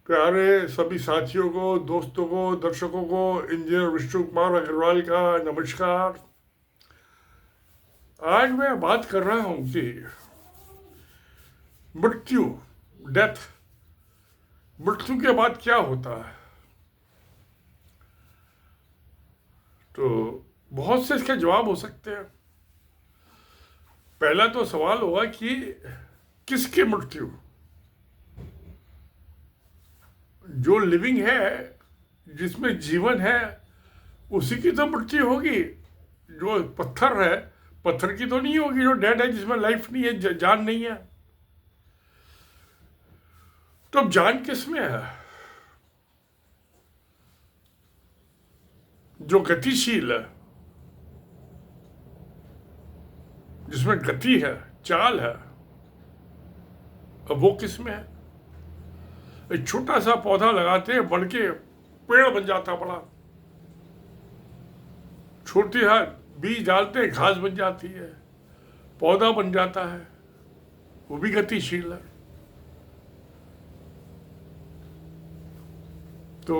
प्यारे सभी साथियों को, दोस्तों को, दर्शकों को इंजीनियर विष्णु कुमार अग्रवाल का नमस्कार। आज मैं बात कर रहा हूं कि मृत्यु, डेथ, मृत्यु के बाद क्या होता है। तो बहुत से इसके जवाब हो सकते हैं। पहला तो सवाल होगा कि किसकी मृत्यु? जो लिविंग है, जिसमें जीवन है, उसी की तो मृत्यु होगी। जो पत्थर है, पत्थर की तो नहीं होगी। जो डेड है, जिसमें लाइफ नहीं है, जान नहीं है। तो अब जान किस में है? जो गतिशील है, जिसमें गति है, चाल है, अब वो किस में है? एक छोटा सा पौधा लगाते हैं, बढ़ के पेड़ बन जाता बड़ा। छोटी है, बीज डालते हैं, घास बन जाती है, पौधा बन जाता है, वो भी गतिशील है। तो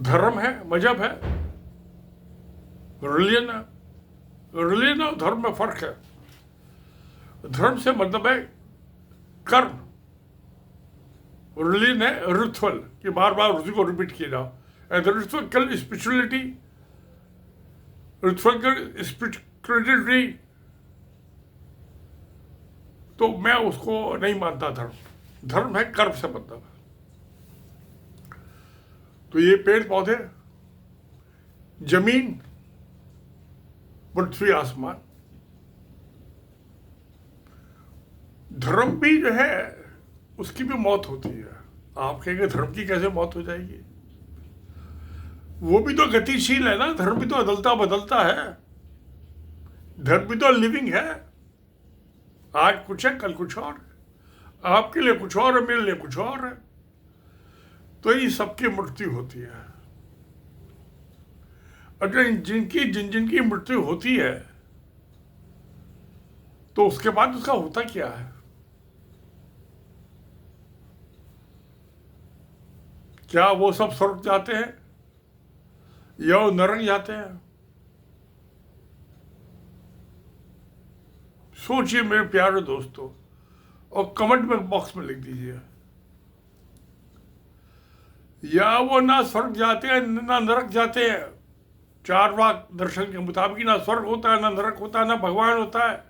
धर्म है, मजहब है, रिलीजन है। रिलीजन और धर्म में फर्क है। धर्म से मतलब है कर्म। रिलीजन है रिचुअल, कि बार बार उसी को रिपीट किया जाओ। एंड रिचुअल कल स्पिरिचुअलिटी, रिचुअल कल स्पिरिचुअलिटी, तो मैं उसको नहीं मानता। धर्म है कर्म से मतलब। तो ये पेड़ पौधे, जमीन, पृथ्वी, आसमान, धर्म भी जो है उसकी भी मौत होती है। आप कहेंगे धर्म की कैसे मौत हो जाएगी? वो भी तो गतिशील है ना। धर्म भी तो बदलता बदलता है। धर्म भी तो लिविंग है। आज कुछ है, कल कुछ और है। आपके लिए कुछ और है, मेरे लिए कुछ और है। तो ये सबकी मृत्यु होती है। अगर जिनकी मृत्यु होती है, तो उसके बाद उसका होता क्या है? क्या वो सब स्वर्ग जाते हैं या वो नरक जाते हैं? सोचिए मेरे प्यारे दोस्तों, और कमेंट में बॉक्स में लिख दीजिए। या वो ना स्वर्ग जाते हैं ना नरक जाते हैं। चार वाक दर्शन के मुताबिक ना स्वर्ग होता है, ना नरक होता है, ना भगवान होता है,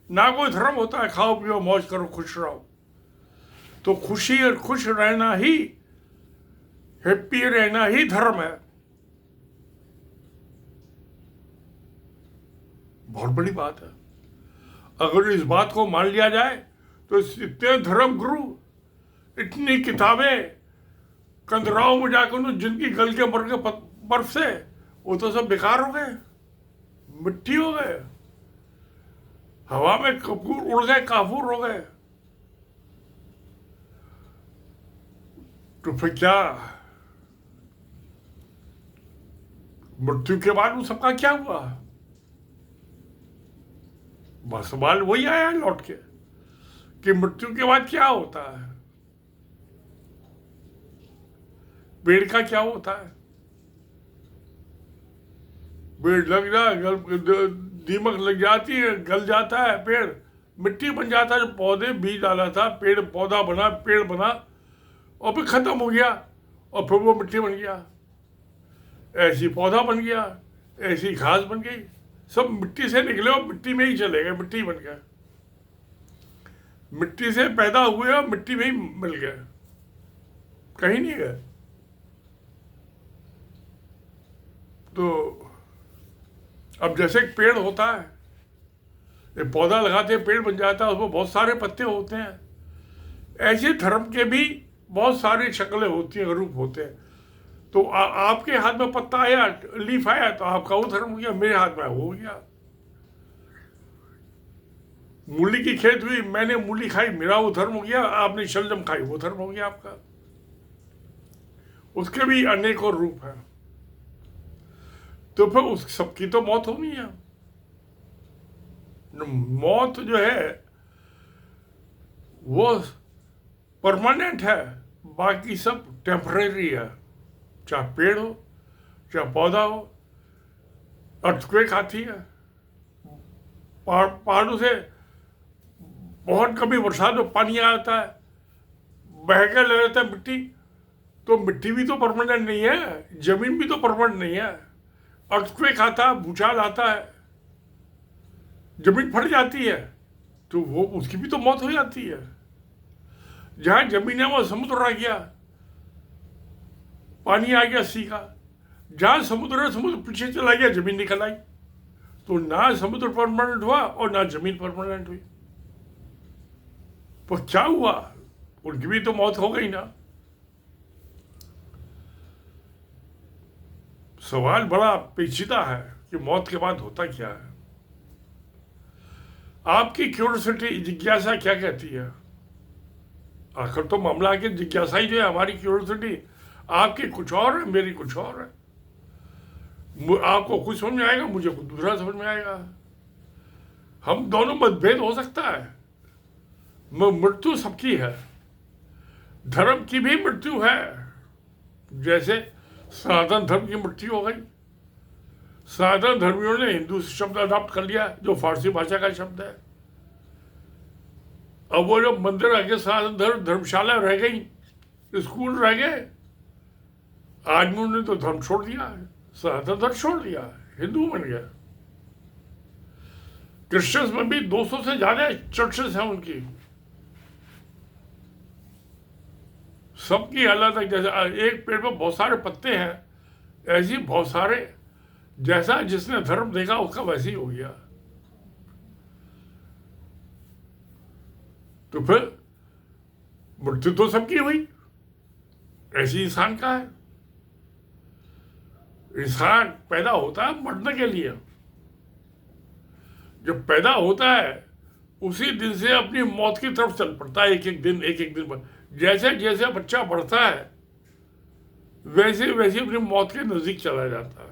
ना कोई धर्म होता है। खाओ पियो मौज करो, खुश रहो। तो खुशी और खुश रहना ही, हैप्पी रहना ही धर्म है। बहुत बड़ी बात है। अगर इस बात को मान लिया जाए तो इतने धर्म गुरु, इतनी किताबें, कंदराओं में जाकर जिनकी गल के मर के बर्फ से, वो तो सब बेकार हो गए, मिट्टी हो गए, हवा में कपूर उड़ गए, काफूर हो गए। तो फिर क्या मृत्यु के बाद उन सबका क्या हुआ? बस सवाल वही आया लौट के कि मृत्यु के बाद क्या होता है। पेड़ का क्या होता है? पेड़ लग जाए, दीमक लग जाती है, गल जाता है पेड़, मिट्टी बन जाता है। जो पौधे बीज डाला था, पेड़ पौधा बना, पेड़ बना, और फिर खत्म हो गया, और फिर वो मिट्टी बन गया। ऐसी पौधा बन गया, ऐसी घास बन गई। सब मिट्टी से निकले और मिट्टी में ही चले गए, मिट्टी बन गए। मिट्टी से पैदा हुए और मिट्टी में ही मिल गए, कहीं नहीं गए। तो अब जैसे एक पेड़ होता है, एक पौधा लगाते हैं, पेड़ बन जाता है, उसमें बहुत सारे पत्ते होते हैं। ऐसे धर्म के भी बहुत सारी शक्लें होती हैं, रूप होते हैं। तो आपके हाथ में पत्ता आया, लीफ आया, तो आपका वो धर्म हो गया। मेरे हाथ में हो गया। मूली की खेत हुई, मैंने मूली खाई, मेरा वो धर्म हो गया। आपने शलजम खाई, वो धर्म हो गया आपका। उसके भी अनेकों रूप हैं। तो फिर उस सबकी तो मौत होनी है। मौत जो है वो परमानेंट है, बाकी सब टेम्परेरी है। चाहे पेड़ हो, चाहे पौधा हो, अर्थक्वेक आती है, पहाड़ों से बहुत कभी बरसात में पानी आता है, बहकर ले जाता है मिट्टी, तो मिट्टी भी तो परमानेंट नहीं है, जमीन भी तो परमानेंट नहीं है। अर्थक्वेक आता है, भूचाल आता है, जमीन फट जाती है, तो वो उसकी भी तो मौत हो जाती है। जहां जमीन है वहां समुद्र आ गया, पानी आ गया सी का। जहां समुद्र है, समुद्र पीछे चला गया, जमीन निकल आई, तो ना समुद्र परमानेंट हुआ और ना जमीन परमानेंट हुई। तो क्या हुआ, उनकी भी तो मौत हो गई ना। सवाल बड़ा पेचीदा है कि मौत के बाद होता क्या है। आपकी क्यूरियोसिटी, जिज्ञासा क्या कहती है? आखिर तो मामला की जिज्ञासा ही जो है, हमारी क्यूरियोसिटी। आपकी कुछ और है, मेरी कुछ और है। आपको कुछ समझ में आएगा, मुझे कुछ दूसरा समझ में आएगा। हम दोनों मतभेद हो सकता है। मृत्यु सबकी है, धर्म की भी मृत्यु है। जैसे सनातन धर्म की मृत्यु हो गई, सनातन धर्मियों ने हिंदू शब्द अडॉप्ट कर लिया, जो फारसी भाषा का शब्द है। अब वो जो मंदिर रह गए सनातन धर्म, धर्मशाला रह गई, स्कूल रह गए, आदमियों ने तो धर्म छोड़ दिया, सनातन धर्म छोड़ दिया, हिंदू बन गया। क्रिश्चियंस में भी 200 से ज्यादा चर्चेस हैं उनकी, सबकी अलग अलग। जैसे एक पेड़ में बहुत सारे पत्ते हैं, ऐसे बहुत सारे, जैसा जिसने धर्म देखा उसका वैसे ही हो गया। तो फिर मृत्यु तो सबकी हुई, ऐसी इंसान का है। इंसान पैदा होता है मरने के लिए। जब पैदा होता है उसी दिन से अपनी मौत की तरफ चल पड़ता है, एक एक दिन पर। जैसे जैसे बच्चा बढ़ता है वैसे वैसे अपनी मौत के नजदीक चला जाता है।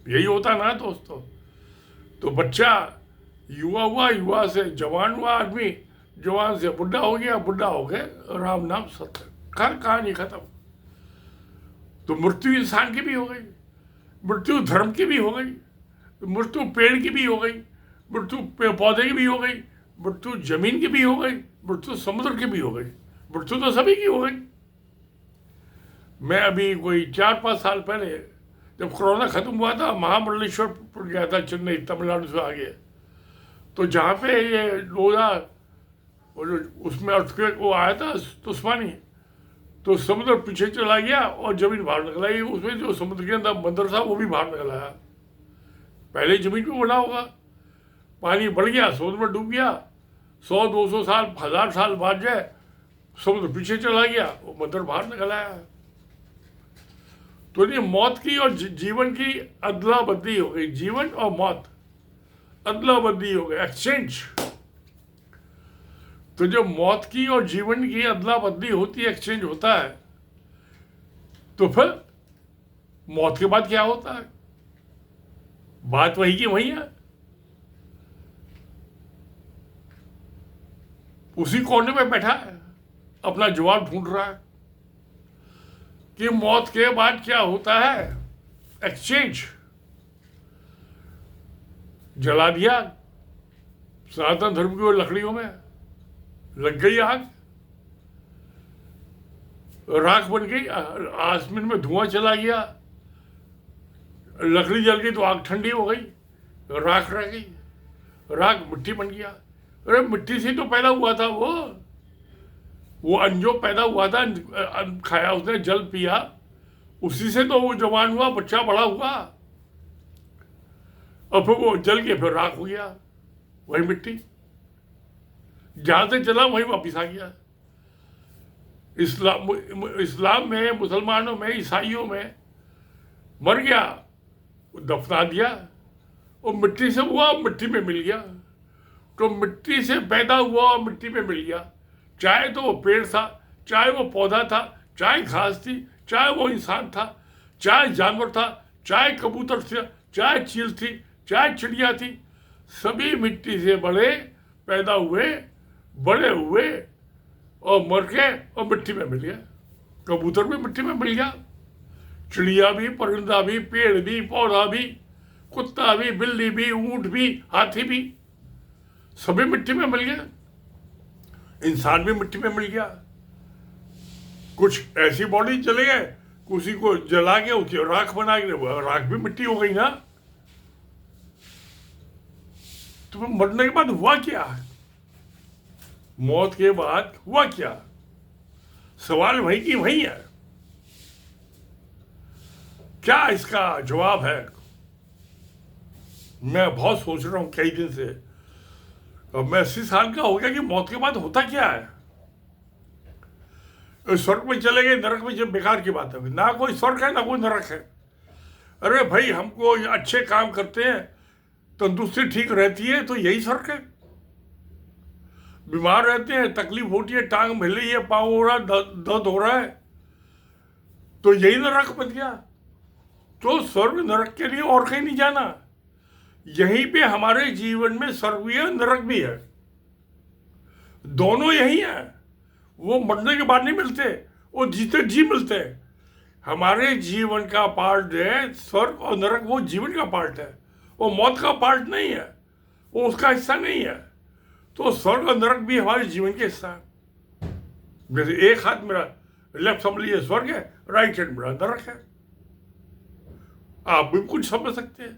यही होता ना दोस्तों। तो बच्चा युवा हुआ, युवा से जवान हुआ, आदमी जवान से बुढ़ा हो गया, बुढ़ा हो गए, राम नाम सत्य, कहानी खत्म। तो मृत्यु इंसान की भी हो गई, मृत्यु धर्म की भी हो गई, मृत्यु पेड़ की भी हो गई, मृत्यु पौधे की भी हो गई, मृत्यु जमीन की भी हो गई, मृत्यु समुद्र की भी हो गई, मृत्यु तो सभी की हो गई। मैं अभी कोई 4-5 साल पहले जब कोरोना खत्म हुआ था, महाबलेश्वर गया था, चेन्नई, तमिलनाडु से आगे। तो जहाँ पे ये 2000 उसमें अर्थक्वेक वो आया था तूफानी, तो समुद्र पीछे चला गया और जमीन बाहर निकल आई। उसमें जो समुद्र के अंदर मंदिर था वो भी बाहर निकल आया। पहले जमीन पे बना होगा, पानी बढ़ गया, समुद्र में डूब गया, 100-200 साल, 1000 साल बाद जाए, समुद्र पीछे चला गया, वो मंदिर बाहर निकल आया। तो ये मौत की और जीवन की अदला बदली हो गई, जीवन और मौत अदला बदली हो गई, एक्सचेंज। तो जब मौत की और जीवन की अदला बदली होती है, एक्सचेंज होता है, तो फिर मौत के बाद क्या होता है? बात वही की वही है। उसी कोने में बैठा है, अपना जवाब ढूंढ रहा है कि मौत के बाद क्या होता है। एक्सचेंज। जला दिया सनातन धर्म की लकड़ियों में, लग गई आग, राख बन गई, आसमान में धुआं चला गया, लकड़ी जल गई तो आग ठंडी हो गई, राख रह गई, राख मिट्टी बन गया। अरे मिट्टी से तो पैदा हुआ था वो अंजो पैदा हुआ था, खाया उसने, जल पिया, उसी से तो वो जवान हुआ, बच्चा बड़ा हुआ, और फिर वो जल के फिर राख हो गया, वही मिट्टी जहां से चला वहीं वापिस आ गया। इस्लाम में, मुसलमानों में, ईसाइयों में मर गया, दफना दिया, वो मिट्टी से हुआ, मिट्टी में मिल गया। तो मिट्टी से पैदा हुआ और मिट्टी में मिल गया, चाहे तो वो पेड़ था, चाहे वो पौधा था, चाहे घास थी, चाहे वो इंसान था, चाहे जानवर था, चाहे कबूतर था, चाहे चील थी, चाहे चिड़िया थी, सभी मिट्टी से बड़े पैदा हुए, बड़े हुए और मर गए और मिट्टी में मिल गए। कबूतर भी मिट्टी में मिल गया, चिड़िया भी, परिंदा भी, पेड़ भी, पौधा भी, कुत्ता भी, बिल्ली भी, ऊंट भी, हाथी भी, सभी मिट्टी में मिल गए। इंसान भी मिट्टी में मिल गया। कुछ ऐसी बॉडी चले गए, किसी को जला के उसकी राख बना के, राख भी मिट्टी हो गई ना। तो मरने के बाद हुआ क्या? मौत के बाद हुआ क्या? सवाल वही की वही है। क्या इसका जवाब है? मैं बहुत सोच रहा हूं कई दिन से। अब मैं 80 साल का हो गया कि मौत के बाद होता क्या है? स्वर्ग में चले गए, नरक में, जब बेकार की बात है। ना कोई स्वर्ग है ना कोई नरक है। अरे भाई, हमको अच्छे काम करते हैं, तंदुरुस्ती ठीक रहती है, तो यही स्वर्ग है। बीमार रहते हैं, तकलीफ होती है, टांग हिल रही है, पाँव हो रहा है, दर्द हो रहा है, तो यही नरक बन गया। तो स्वर्ग नरक के लिए और कहीं नहीं जाना। यहीं पे हमारे जीवन में स्वर्ग भी है, नरक भी है, दोनों यही है। वो मरने के बाद नहीं मिलते, वो जीते जी मिलते हैं। हमारे जीवन का पार्ट है स्वर्ग और नरक, वो जीवन का पार्ट है, वो मौत का पार्ट नहीं है, वो उसका हिस्सा नहीं है। तो स्वर्ग और नरक भी हमारे जीवन के हिस्सा है। जैसे एक हाथ मेरा लेफ्ट समझ लीजिए स्वर्ग है, राइट हैंड मेरा नरक है। आप भी कुछ समझ सकते हैं।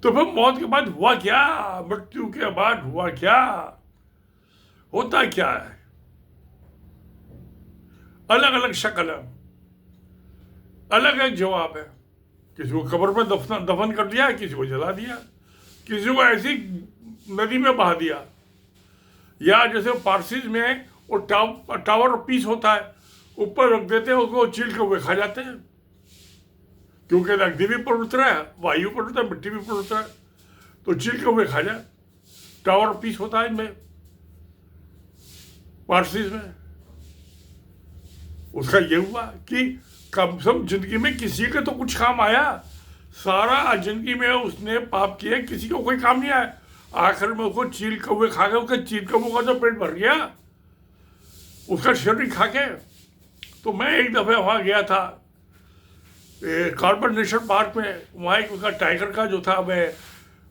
तो फिर मौत के बाद हुआ क्या? मृत्यु के बाद हुआ क्या? होता क्या है? अलग अलग शक्ल है, अलग अलग जवाब है। किसी को कब्र में दफन कर दिया, किसी को जला दिया, किसी को ऐसी नदी में बहा दिया, या जैसे पारसीज में वो टावर पीस होता है, ऊपर रख देते हैं, उसको चील के हुए खा जाते हैं। क्योंकि अग्नि भी पर उतरा है, वायु पर उतरा है, मिट्टी भी पर उतरा है, तो चील के हुए खा जाए। टावर पीस होता है इनमें, पारसीज में। उसका ये हुआ कि कम से कम जिंदगी में किसी के तो कुछ काम आया। सारा जिंदगी में उसने पाप किया, किसी को कोई काम नहीं आया। आखिर में उसको चील कौवे खा गए, उसके चील कौवे का तो पेट भर गया उसका शरीर खा के। तो मैं एक दफे वहां गया था कार्बन नेशनल पार्क में। वहाँ एक उसका टाइगर का जो था, मैं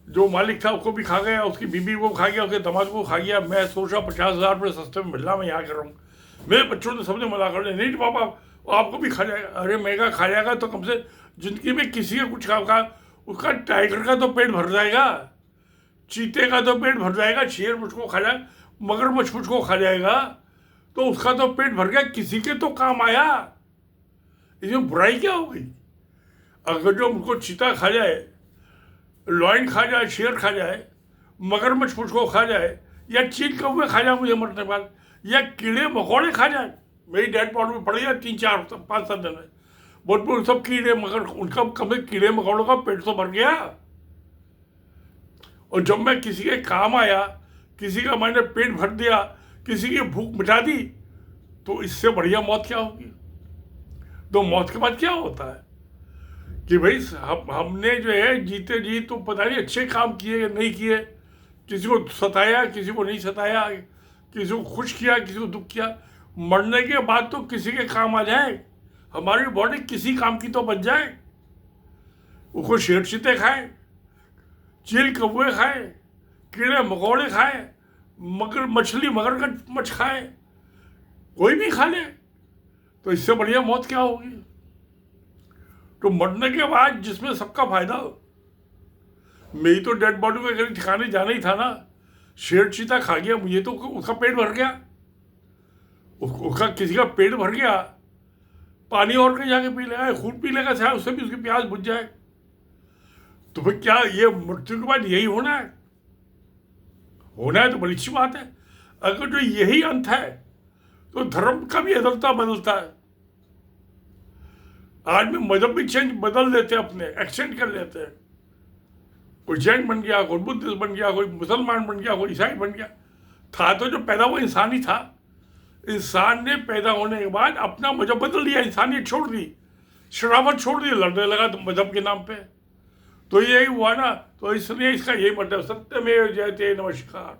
जो मालिक था उसको भी खा गया, उसकी बीबी को खा गया, उसके दामाद को खा गया। मैं सोचा 50,000 रुपये सस्ते में मिल रहा, मैं यहाँ कर रहा हूँ। मेरे बच्चों ने सबने मना कर दिया, नहीं पापा वो आपको भी खा जाएगा। अरे महंगा खा जाएगा तो कम से जिंदगी में किसी का कुछ काम का, उसका टाइगर का तो पेट भर जाएगा, चीते का तो पेट भर जाएगा, शेर मुझको खा जाएगा, मगरमच्छ मुझको खा जाएगा, तो उसका तो पेट भर गया, किसी के तो काम आया। इसमें बुराई क्या हो गई? अगर जो मुझको चीता खा जाए, लॉयन खा जाए, शेर खा जाए, मगरमच्छ मुझको खा जाए, या चील कौवे खा जाए मुझे मरने के बाद, या कीड़े मकोड़े खा जाए, मेरी डेड बॉडी में पड़ गया 3-4-5-7 दिन में, बहुत सब कीड़े मगर उनका कम कीड़े मकोड़ों का पेट तो भर गया। और जब मैं किसी के काम आया, किसी का मैंने पेट भर दिया, किसी की भूख मिटा दी, तो इससे बढ़िया मौत क्या होगी? तो मौत के बाद क्या होता है कि भाई हमने जो है जीते जी तो पता नहीं अच्छे काम किए या नहीं किए, किसी को सताया, किसी को नहीं सताया, किसी को खुश किया, किसी को दुख किया। मरने के बाद तो किसी के काम आ जाए, हमारी बॉडी किसी काम की तो बन जाए। उसको शेर चीते खाए, चील कौवे खाए, कीड़े मकोड़े खाए, मगर मछली मगरमच्छ खाए, कोई भी खा ले, तो इससे बढ़िया मौत क्या होगी? तो मरने के बाद जिसमें सबका फायदा हो। मेरी तो डेड बॉडी को कहीं ठिकाने जाना ही था ना। शेर चीता खा गया, मुझे तो उसका पेट भर गया, उसका किसी का पेट भर गया, पानी और कहीं जाके पी लेगा, खून पी लेगा, शायद उससे भी उसकी प्यास बुझ जाए। तो फिर क्या ये मृत्यु के बाद यही होना है? होना है तो बड़ी अच्छी बात है। अगर जो यही अंत है तो धर्म का भी बदलता है। आज में मजहब भी बदल देते हैं, अपने एक्सटेंड कर लेते हैं। कोई जैन बन गया, कोई बुद्धिस्ट बन गया, कोई मुसलमान बन गया, कोई ईसाई बन गया। था तो जो पैदा वो इंसान ही था। इंसान ने पैदा होने के बाद अपना मजहब बदल दिया, इंसानियत छोड़ दी, शराबत छोड़ दी, लड़ने लगा तो मजहब के नाम पे। तो यही हुआ ना। तो इसलिए इसका यही मतलब, सत्यमेव जयते। नमस्कार।